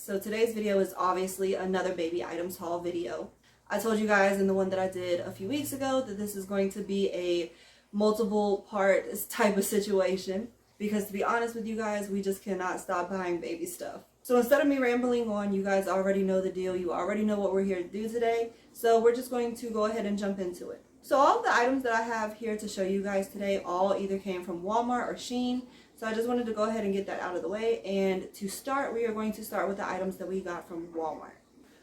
So today's video is obviously another baby items haul video. I told you guys in the one that I did a few weeks ago that this is going to be a multiple part type of situation because, to be honest with you guys, we just cannot stop buying baby stuff. So instead of me rambling on, you guys already know the deal. You already know what we're here to do today. So we're just going to go ahead and jump into it. So all of the items that I have here to show you guys today all either came from Walmart or Shein. So I just wanted to go ahead and get that out of the way. And to start, we are going to start with the items that we got from Walmart.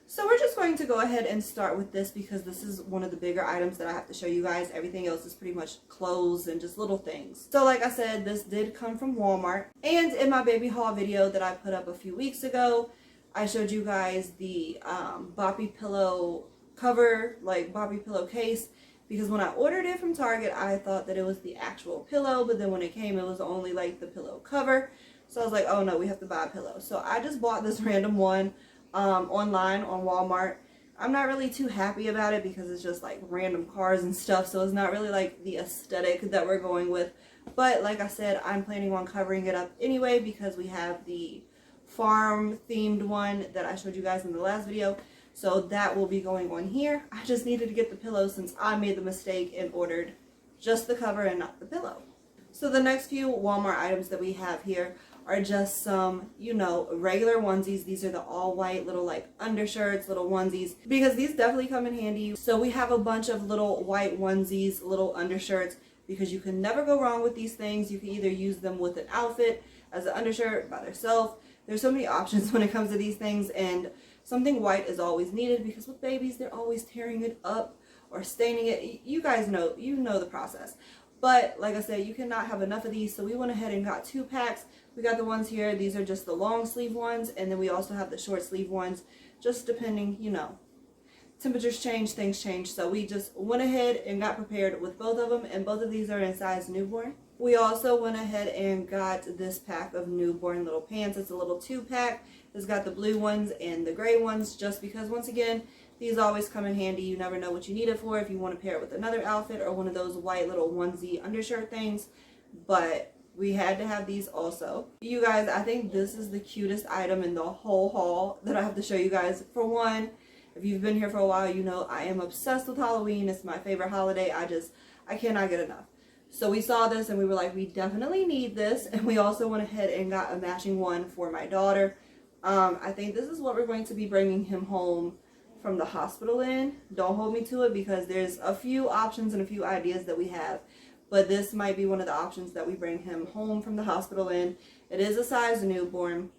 So we're just going to go ahead and start with this because this is one of the bigger items that I have to show you guys. Everything else is pretty much clothes and just little things. So like I said, this did come from Walmart. And in my baby haul video that I put up a few weeks ago, I showed you guys the boppy pillow cover, like boppy pillow case. Because when I ordered it from Target, I thought that it was the actual pillow, but then when it came, it was only like the pillow cover. So I was like, oh no, we have to buy a pillow. So I just bought this random one online on Walmart. I'm not really too happy about it because it's just like random cars and stuff. So it's not really like the aesthetic that we're going with. But like I said, I'm planning on covering it up anyway because we have the farm themed one that I showed you guys in the last video. So that will be going on here. I just needed to get the pillow since I made the mistake and ordered just the cover and not the pillow. So the next few Walmart items that we have here are just some, you know, regular onesies. These are the all white little like undershirts, little onesies, because these definitely come in handy. So we have a bunch of little white onesies, little undershirts, because you can never go wrong with these things. You can either use them with an outfit, as an undershirt, by themselves. There's so many options when it comes to these things, and something white is always needed because with babies, they're always tearing it up or staining it. You guys know, you know the process. But like I said, you cannot have enough of these. So we went ahead and got 2 packs. We got the ones here. These are just the long sleeve ones. And then we also have the short sleeve ones, just depending, you know, temperatures change, things change. So we just went ahead and got prepared with both of them. And both of these are in size newborn. We also went ahead and got this pack of newborn little pants. It's a little 2-pack. It's got the blue ones and the gray ones, just because once again, these always come in handy. You never know what you need it for if you want to pair it with another outfit or one of those white little onesie undershirt things. But we had to have these also. You guys, I think this is the cutest item in the whole haul that I have to show you guys. For one, if you've been here for a while, you know I am obsessed with Halloween. It's my favorite holiday. I cannot get enough. So we saw this and we were like, we definitely need this. And we also went ahead and got a matching one for my daughter. I think this is what we're going to be bringing him home from the hospital in. Don't hold me to it because there's a few options and a few ideas that we have. But this might be one of the options that we bring him home from the hospital in. It is a size newborn.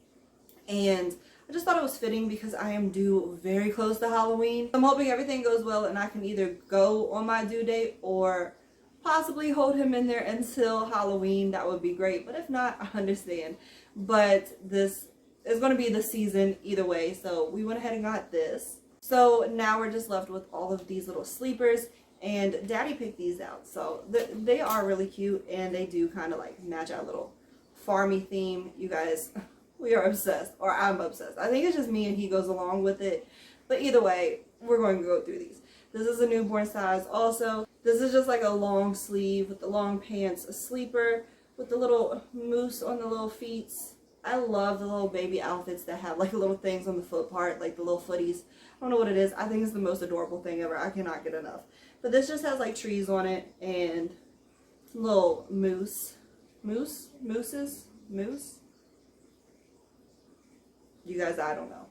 And I just thought it was fitting because I am due very close to Halloween. I'm hoping everything goes well and I can either go on my due date or possibly hold him in there until Halloween. That would be great. But if not, I understand. But this is going to be the season either way. So we went ahead and got this. So now we're just left with all of these little sleepers. And Daddy picked these out. So they are really cute. And they do kind of like match our little farmy theme. You guys, we are obsessed. Or I'm obsessed. I think it's just me and he goes along with it. But either way, we're going to go through these. This is a newborn size also. This is just like a long sleeve with the long pants, a sleeper with the little moose on the little feet. I love the little baby outfits that have like little things on the foot part, like the little footies. I don't know what it is. I think it's the most adorable thing ever. I cannot get enough. But this just has like trees on it and little moose. Moose? You guys, I don't know.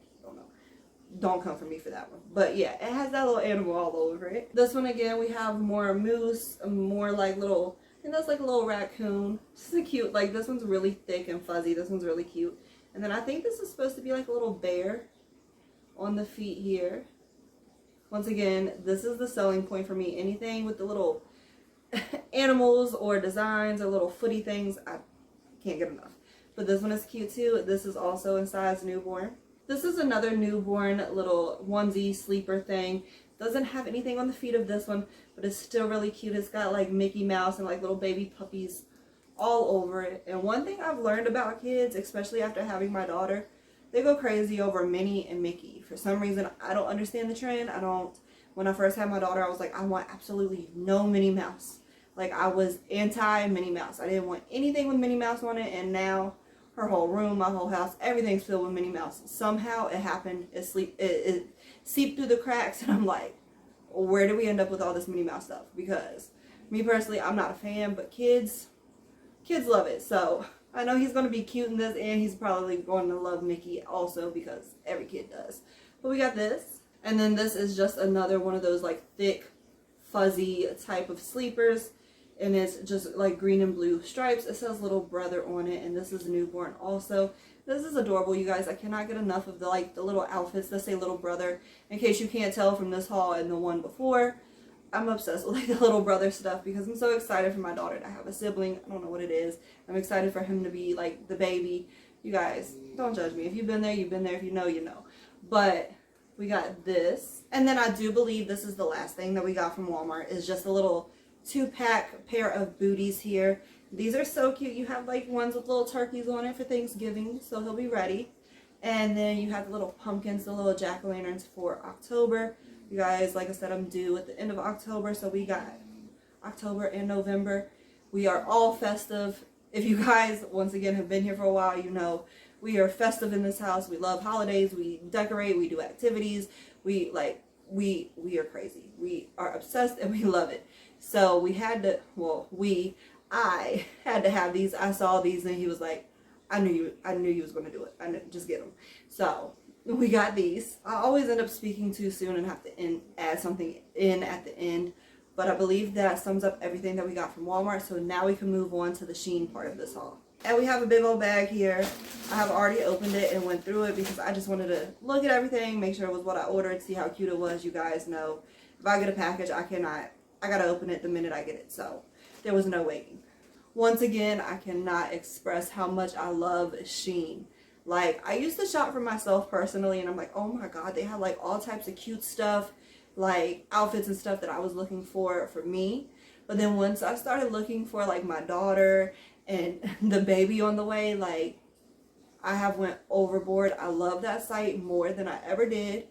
Don't come for me for that one. But yeah, it has that little animal all over it. This one again, we have more moose, more like little, and that's like a little raccoon. This is cute. Like this one's really thick and fuzzy. This one's really cute. And then I think this is supposed to be like a little bear on the feet here. Once again, this is the selling point for me. Anything with the little animals or designs or little footy things, I can't get enough. But this one is cute too. This is also in size newborn. This is another newborn little onesie sleeper thing. Doesn't have anything on the feet of this one, but it's still really cute. It's got like Mickey Mouse and like little baby puppies all over it. And one thing I've learned about kids, especially after having my daughter, they go crazy over Minnie and Mickey. For some reason, I don't understand the trend. When I first had my daughter, I was like, I want absolutely no Minnie Mouse. Like I was anti Minnie Mouse. I didn't want anything with Minnie Mouse on it. And now her whole room, my whole house, everything's filled with Minnie Mouse. Somehow it happened. It seeped through the cracks, and I'm like, where did we end up with all this Minnie Mouse stuff? Because me personally, I'm not a fan, but kids love it. So I know he's going to be cute in this, and he's probably going to love Mickey also, because every kid does. But we got this, and then this is just another one of those like thick, fuzzy type of sleepers, and it's just like green and blue stripes. It says little brother on it, and this is newborn also. This is adorable, you guys. I cannot get enough of the little outfits that say little brother. In case you can't tell from this haul and the one before, I'm obsessed with like the little brother stuff, because I'm so excited for my daughter to have a sibling. I don't know what it is. I'm excited for him to be like the baby. You guys, don't judge me. If you've been there, you've been there. If you know, you know. But we got this, and then I do believe this is the last thing that we got from Walmart, is just a little 2-pack pair of booties here. These are so cute. You have like ones with little turkeys on it for Thanksgiving, so he'll be ready. And then you have the little pumpkins, the little jack-o'-lanterns for October. You guys, like I said, I'm due at the end of October, so we got October and November. We are all festive. If you guys, once again, have been here for a while, you know we are festive in this house. We love holidays. We decorate. We do activities. We are crazy. We are obsessed, and we love it. So we had to, I had to have these. I saw these, and he was like, I knew you was going to do it. I knew, just get them. So we got these. I always end up speaking too soon and have to add something in at the end. But I believe that sums up everything that we got from Walmart. So now we can move on to the Shein part of this haul. And we have a big old bag here. I have already opened it and went through it because I just wanted to look at everything, make sure it was what I ordered, see how cute it was. You guys know if I get a package, I gotta open it the minute I get it. So there was no waiting. Once again, I cannot express how much I love Shein. Like, I used to shop for myself personally, and I'm like, oh my god, they have like all types of cute stuff, like outfits and stuff that I was looking for me. But then once I started looking for like my daughter and the baby on the way, like, I have went overboard. I love that site more than I ever did.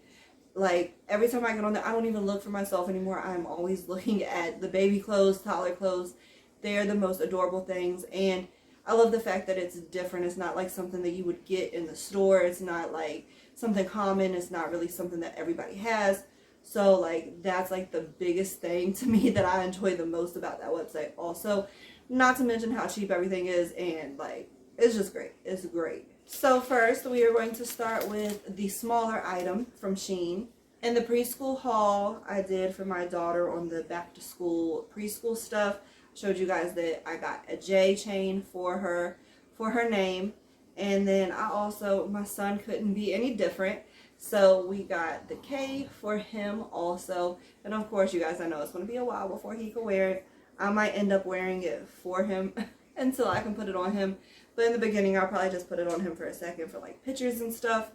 Like, every time I get on there, I don't even look for myself anymore. I'm always looking at the baby clothes, toddler clothes. They're the most adorable things, and I love the fact that it's different. It's not like something that you would get in the store. It's not like something common. It's not really something that everybody has. So like, that's like the biggest thing to me that I enjoy the most about that website. Also, not to mention how cheap everything is, and like, it's just great. It's great. So first, we are going to start with the smaller item from Shein. In the preschool haul I did for my daughter on the back to school preschool stuff, showed you guys that I got a J chain for her name, and then I also, my son couldn't be any different, so we got the K for him also. And of course, you guys, I know it's going to be a while before he can wear it. I might end up wearing it for him until I can put it on him, but in the beginning I'll probably just put it on him for a second for like pictures and stuff.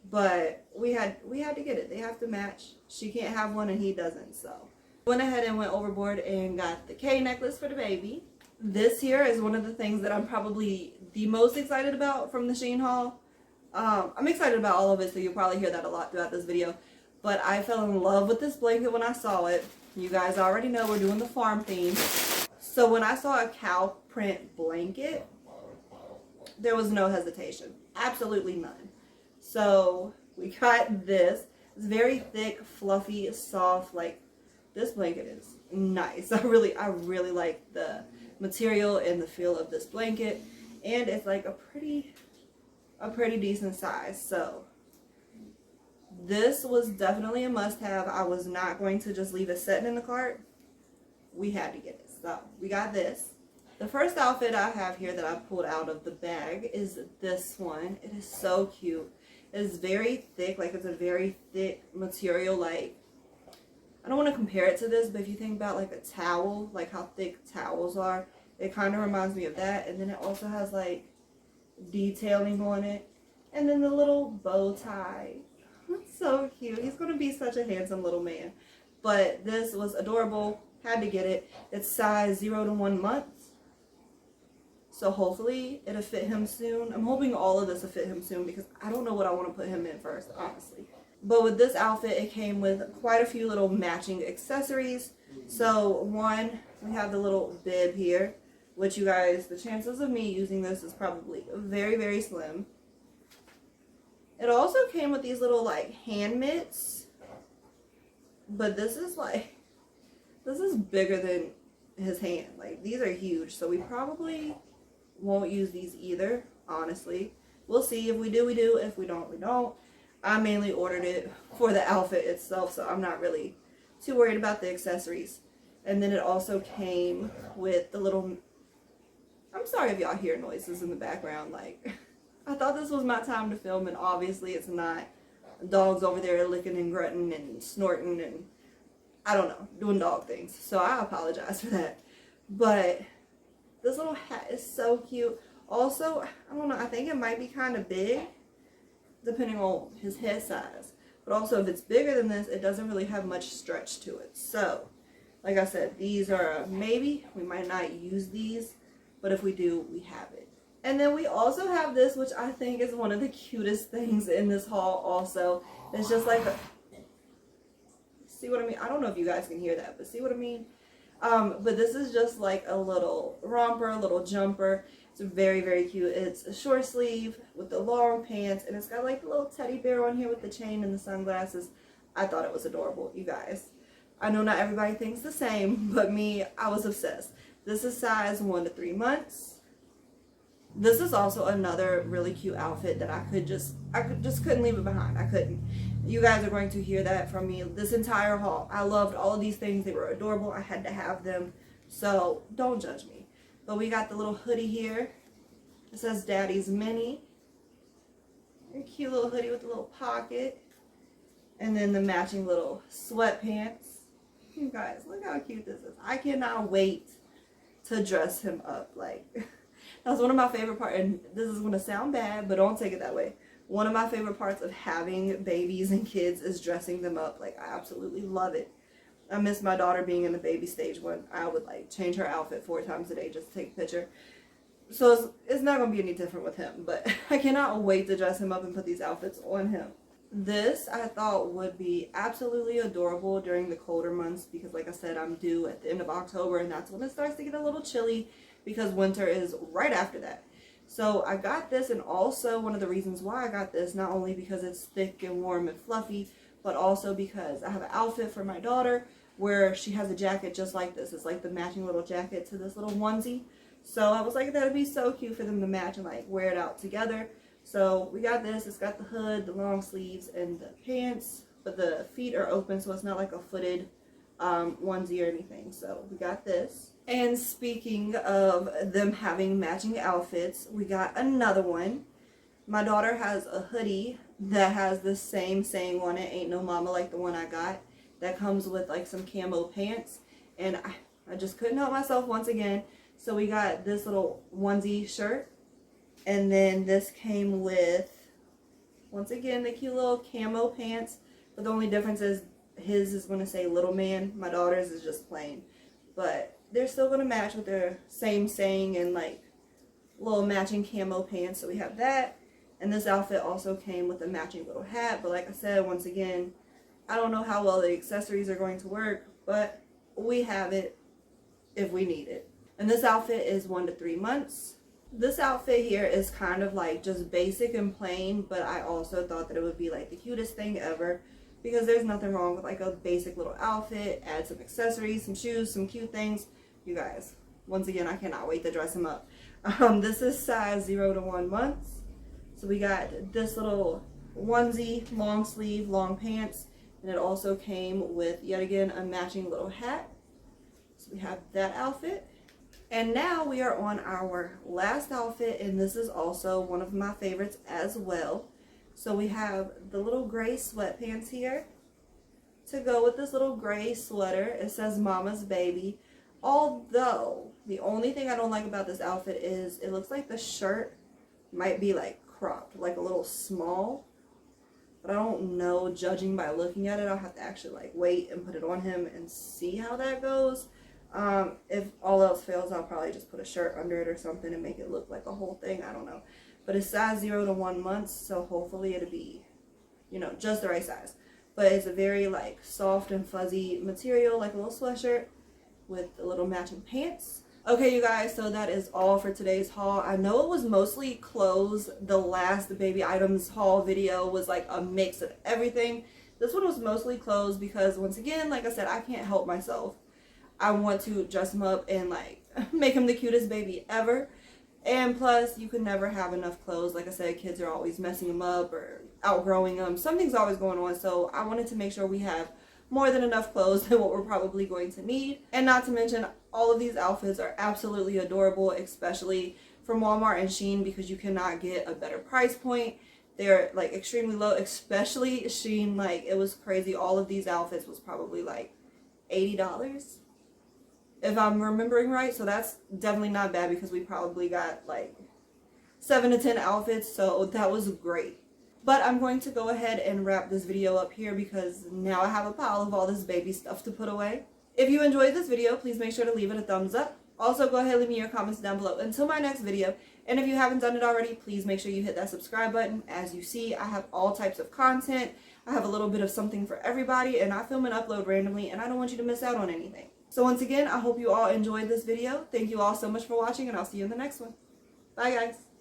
But we had to get it. They have to match. She can't have one and he doesn't, so went ahead and went overboard and got the K necklace for the baby. This here is one of the things that I'm probably the most excited about from the Shein haul. I'm excited about all of it, so you'll probably hear that a lot throughout this video. But I fell in love with this blanket when I saw it. You guys already know we're doing the farm theme. So when I saw a cow print blanket, there was no hesitation. Absolutely none. So we got this. It's very thick, fluffy, soft. Like, this blanket is nice. I really like the material and the feel of this blanket, and it's like a pretty decent size. So this was definitely a must-have. I was not going to just leave it sitting in the cart. We had to get it. So we got this. The first outfit I have here that I pulled out of the bag is this one. It is so cute. It is very thick. Like, it's a very thick material. Like, I don't want to compare it to this, but if you think about like a towel, like how thick towels are, it kind of reminds me of that. And then it also has like detailing on it, and then the little bow tie. It's so cute. He's going to be such a handsome little man. But this was adorable. Had to get it. It's size 0 to 1 month. So hopefully it'll fit him soon. I'm hoping all of this will fit him soon, because I don't know what I want to put him in first, honestly. But with this outfit, it came with quite a few little matching accessories. So one, we have the little bib here. which you guys, the chances of me using this is probably very, very slim. It also came with these little like hand mitts, but this is bigger than his hand. Like, these are huge, so we probably won't use these either, honestly. We'll see. If we do, we do. If we don't, we don't. I mainly ordered it for the outfit itself, so I'm not really too worried about the accessories. And then it also came with the little, I'm sorry if y'all hear noises in the background. Like, I thought this was my time to film, and obviously it's not. Dogs over there licking and grunting and snorting and, I don't know, doing dog things. So I apologize for that. But this little hat is so cute. Also, I don't know, I think it might be kind of big, depending on his head size. But also, if it's bigger than this, it doesn't really have much stretch to it. So, like I said, these are maybe. We might not use these, but if we do, we have it. And then we also have this, which I think is one of the cutest things in this haul also. It's just like a, see what I mean? I don't know if you guys can hear that, but see what I mean? But this is just like a little romper, a little jumper. It's very, very cute. It's a short sleeve with the long pants, and it's got like a little teddy bear on here with the chain and the sunglasses. I thought it was adorable, you guys. I know not everybody thinks the same, but me, I was obsessed. This is size 1 to 3 months. This is also another really cute outfit that I just couldn't leave it behind. I couldn't. You guys are going to hear that from me this entire haul. I loved all of these things. They were adorable. I had to have them. So don't judge me. But we got the little hoodie here. It says Daddy's Mini. A cute little hoodie with a little pocket. And then the matching little sweatpants. You guys, look how cute this is. I cannot wait to dress him up. Like, that's one of my favorite parts. And this is going to sound bad, but don't take it that way. One of my favorite parts of having babies and kids is dressing them up. Like, I absolutely love it. I miss my daughter being in the baby stage when I would like change her outfit 4 times a day just to take a picture. So it's not going to be any different with him, but I cannot wait to dress him up and put these outfits on him. This I thought would be absolutely adorable during the colder months because, like I said, I'm due at the end of October, and that's when it starts to get a little chilly because winter is right after that. So I got this, and also one of the reasons why I got this, not only because it's thick and warm and fluffy, but also because I have an outfit for my daughter where she has a jacket just like this. It's like the matching little jacket to this little onesie. So I was like, that would be so cute for them to match and like wear it out together. So we got this. It's got the hood, the long sleeves, and the pants, but the feet are open, so it's not like a footed onesie or anything. So we got this. And speaking of them having matching outfits, we got another one. My daughter has a hoodie that has the same saying on it, "Ain't no mama like the one I got," that comes with like some camo pants. And I just couldn't help myself once again. So we got this little onesie shirt. And then this came with, once again, the cute little camo pants. But the only difference is his is going to say little man. My daughter's is just plain. But they're still going to match with their same saying and like little matching camo pants. So we have that. And this outfit also came with a matching little hat. But like I said, once again, I don't know how well the accessories are going to work. But we have it if we need it. And this outfit is 1 to 3 months. This outfit here is kind of like just basic and plain, but I also thought that it would be like the cutest thing ever because there's nothing wrong with like a basic little outfit. Add some accessories, some shoes, some cute things. You guys, once again, I cannot wait to dress him up. This is size 0 to 1 months. So we got this little onesie, long sleeve, long pants, and it also came with yet again a matching little hat. So we have that outfit. And now we are on our last outfit, and this is also one of my favorites as well. So we have the little gray sweatpants here to go with this little gray sweater. It says Mama's Baby. Although, the only thing I don't like about this outfit is it looks like the shirt might be like cropped, like a little small. But I don't know, judging by looking at it. I'll have to actually like wait and put it on him and see how that goes. If all else fails, I'll probably just put a shirt under it or something and make it look like a whole thing. I don't know. But it's size 0 to 1 months, so hopefully it'll be, you know, just the right size. But it's a very like soft and fuzzy material, like a little sweatshirt with a little matching pants. Okay, you guys, so that is all for today's haul. I know it was mostly clothes. The last baby items haul video was like a mix of everything. This one was mostly clothes because, once again, like I said, I can't help myself. I want to dress him up and like make him the cutest baby ever. And plus, you can never have enough clothes. Like I said, kids are always messing them up or outgrowing them. Something's always going on. So I wanted to make sure we have more than enough clothes than what we're probably going to need. And not to mention, all of these outfits are absolutely adorable, especially from Walmart and Shein, because you cannot get a better price point. They're like extremely low, especially Shein. Like, it was crazy. All of these outfits was probably like $80, if I'm remembering right. So that's definitely not bad because we probably got like 7 to 10 outfits. So that was great. But I'm going to go ahead and wrap this video up here because now I have a pile of all this baby stuff to put away. If you enjoyed this video, please make sure to leave it a thumbs up. Also, go ahead and leave me your comments down below until my next video. And if you haven't done it already, please make sure you hit that subscribe button. As you see, I have all types of content. I have a little bit of something for everybody, and I film and upload randomly, and I don't want you to miss out on anything. So once again, I hope you all enjoyed this video. Thank you all so much for watching, and I'll see you in the next one. Bye, guys.